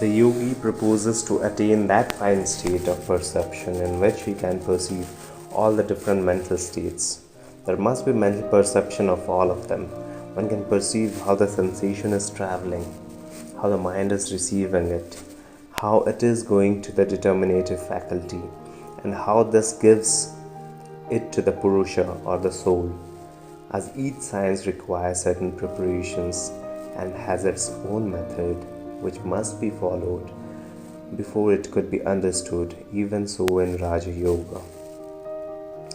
The yogi proposes to attain that fine state of perception in which we can perceive all the different mental states. There must be mental perception of all of them. One can perceive how the sensation is traveling, how the mind is receiving it, how it is going to the determinative faculty, and how this gives it to the Purusha or the soul, as each science requires certain preparations and has its own method which must be followed before it could be understood. Even so in Râja-Yoga,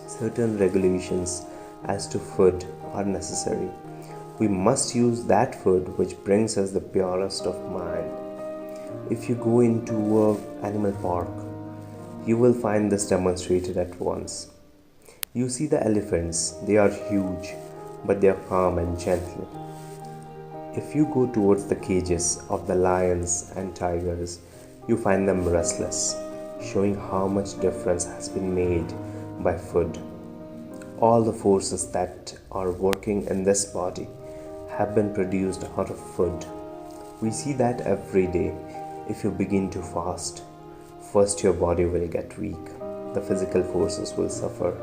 certain regulations as to food are necessary. We must use that food which brings us the purest of mind. If you go into an animal park, you will find this demonstrated at once. You see the elephants, they are huge, but they are calm and gentle. If you go towards the cages of the lions and tigers, you find them restless, showing how much difference has been made by food. All the forces that are working in this body have been produced out of food. We see that every day. If you begin to fast, first your body will get weak, the physical forces will suffer.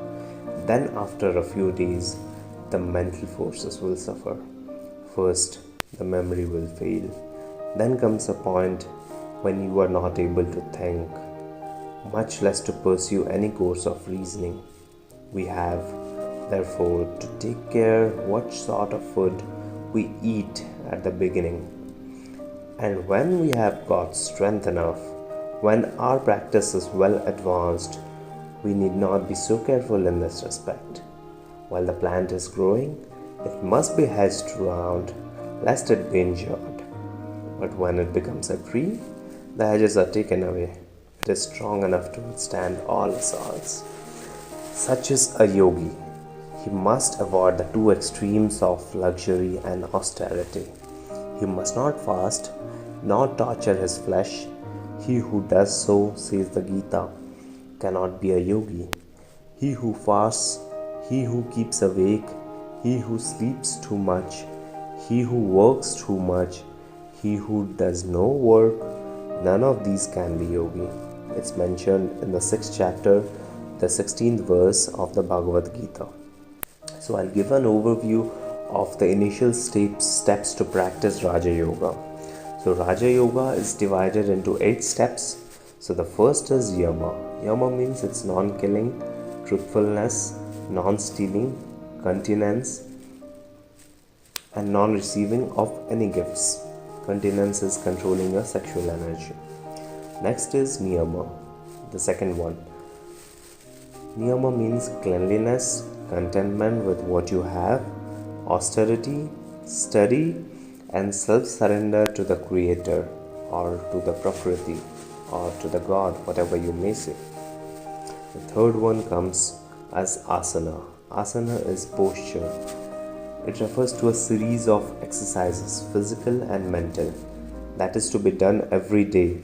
Then after a few days, the mental forces will suffer. First, the memory will fail. Then comes a point when you are not able to think, much less to pursue any course of reasoning. We have, therefore, to take care what sort of food we eat at the beginning. And when we have got strength enough, when our practice is well advanced, we need not be so careful in this respect. While the plant is growing, it must be hedged round, lest it be injured. But when it becomes a tree, the hedges are taken away. It is strong enough to withstand all assaults. Such is a yogi. He must avoid the two extremes of luxury and austerity. He must not fast, nor torture his flesh. He who does so, says the Gita, cannot be a yogi. He who fasts, he who keeps awake, he who sleeps too much, he who works too much, he who does no work, none of these can be yogi. It's mentioned in the 6th chapter, the 16th verse of the Bhagavad Gita. So I'll give an overview of the initial steps to practice Râja-Yoga. So Râja-Yoga is divided into 8 steps. So the first is Yama. Yama means it's non-killing, truthfulness, non-stealing, continence, and non-receiving of any gifts. Continence is controlling your sexual energy. Next is Niyama, the second one. Niyama means cleanliness, contentment with what you have, austerity, study, and self-surrender to the Creator or to the Prakriti or to the God, whatever you may say. The third one comes as Âsana. Âsana is posture. It refers to a series of exercises, physical and mental, that is to be done every day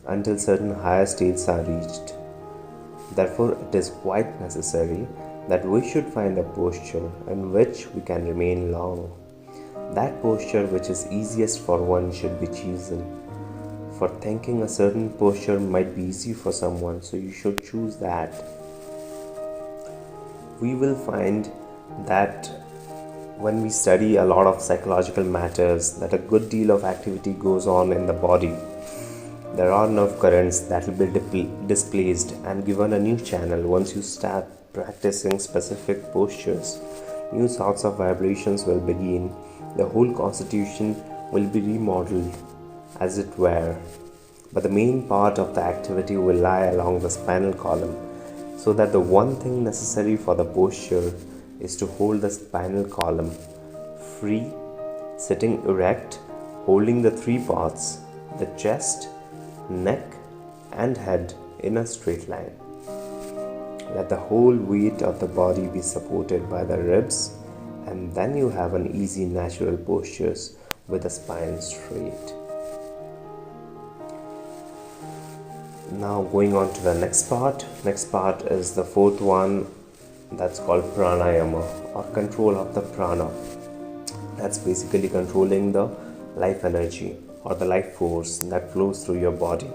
until certain higher states are reached. Therefore, it is quite necessary that we should find a posture in which we can remain long. That posture which is easiest for one should be chosen. For thinking a certain posture might be easy for someone, so you should choose that. We will find that when we study a lot of psychological matters, that a good deal of activity goes on in the body. There are nerve currents that will be displaced and given a new channel once you start practicing specific postures. New sorts of vibrations will begin. The whole constitution will be remodeled, as it were. But the main part of the activity will lie along the spinal column, so that the one thing necessary for the posture is to hold the spinal column free, sitting erect, holding the 3 parts, the chest, neck, and head in a straight line. Let the whole weight of the body be supported by the ribs, and then you have an easy natural postures with the spine straight. Now going on to the next part. Next part is the 4th one, that's called Prânâyâma, or control of the prana. That's basically controlling the life energy. or the life force that flows through your body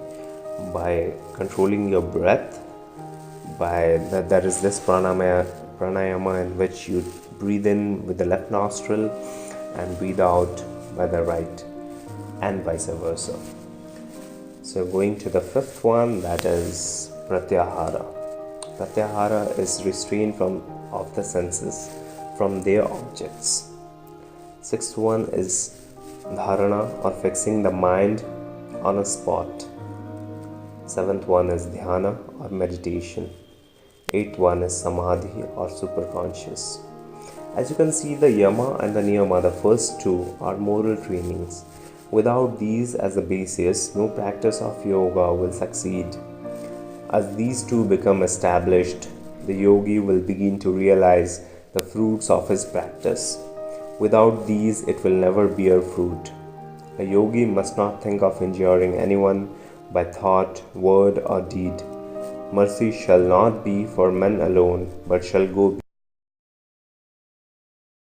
by controlling your breath. There is this pranayama in which you breathe in with the left nostril and breathe out by the right, and vice versa. So going to the fifth one, that is Pratyâhâra. Pratyâhâra is restraint of the senses from their objects. Sixth one is Dhâranâ, or fixing the mind on a spot. Seventh one is Dhyâna, or meditation. Eighth one is Samâdhi, or superconscious. As you can see, the Yama and the Niyama, the first two, are moral trainings. Without these as a basis, no practice of yoga will succeed. As these two become established, the yogi will begin to realize the fruits of his practice. Without these, it will never bear fruit. A yogi must not think of injuring anyone by thought, word, or deed. Mercy shall not be for men alone, but shall go